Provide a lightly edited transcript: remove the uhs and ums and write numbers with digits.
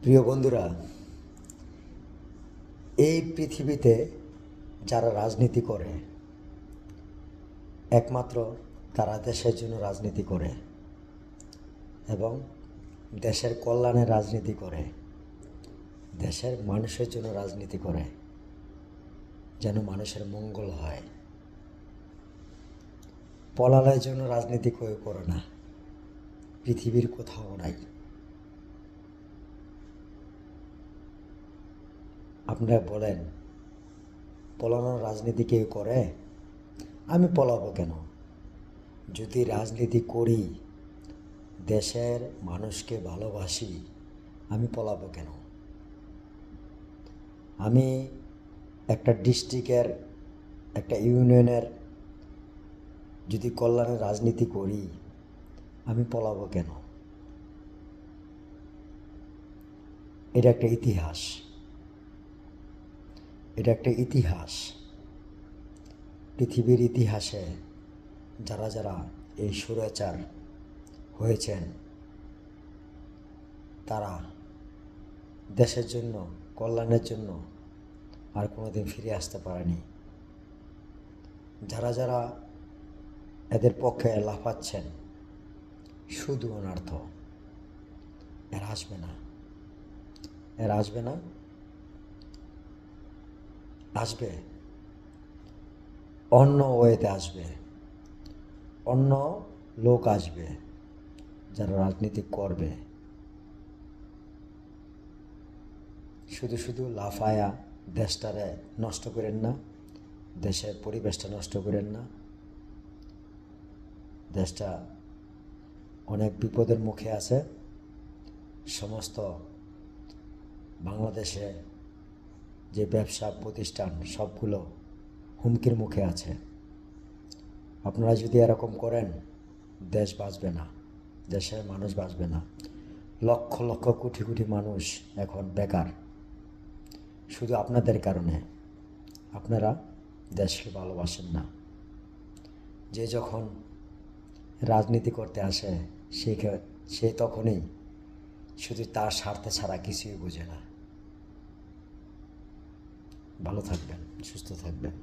প্রিয় বন্ধুরা, এই পৃথিবীতে যারা রাজনীতি করে একমাত্র তারা দেশের জন্য রাজনীতি করে এবং দেশের কল্যাণে রাজনীতি করে, দেশের মানুষের জন্য রাজনীতি করে, যেন মানুষের মঙ্গল হয়। পলালের জন্য রাজনীতি কেউ করে না, পৃথিবীর কোথাও নাই। আপনারা বলেন, পলানোর রাজনীতি কেউ করে? আমি পলাবো কেন? যদি রাজনীতি করি, দেশের মানুষকে ভালোবাসি, আমি পলাবো কেন? আমি একটা ডিস্ট্রিক্টের, একটা ইউনিয়নের যদি কল্যাণের রাজনীতি করি, আমি পলাবো কেন? এটা একটা ইতিহাস, এটা একটা ইতিহাস। পৃথিবীর ইতিহাসে যারা যারা এই স্বৈরাচার হয়েছেন, তারা দেশের জন্য, কল্যাণের জন্য আর কোনোদিন ফিরে আসতে পারেনি। যারা যারা এদের পক্ষে লাফাচ্ছেন, শুধু অনর্থ। এরা আসবে না, এরা আসবে না। আসবে অন্য ওয়েতে, আসবে অন্য লোক আসবে যারা রাজনীতি করবে। শুধু শুধু লাফায়া দেশটারে নষ্ট করেন না, দেশের পরিবেশটা নষ্ট করেন না। দেশটা অনেক বিপদের মুখে আছে। সমস্ত বাংলাদেশে যে ব্যবসা প্রতিষ্ঠান সবগুলো হুমকির মুখে আছে। আপনারা যদি এরকম করেন, দেশ বাঁচবে না, দেশের মানুষ বাঁচবে না। লক্ষ লক্ষ কোটি কোটি মানুষ এখন বেকার, শুধু আপনাদের কারণে। আপনারা দেশকে ভালোবাসেন না। যে যখন রাজনীতি করতে আসে, সে তখনই শুধু তার স্বার্থে ছাড়া কিছুই বোঝে না। ভালো থাকবেন, সুস্থ থাকবেন।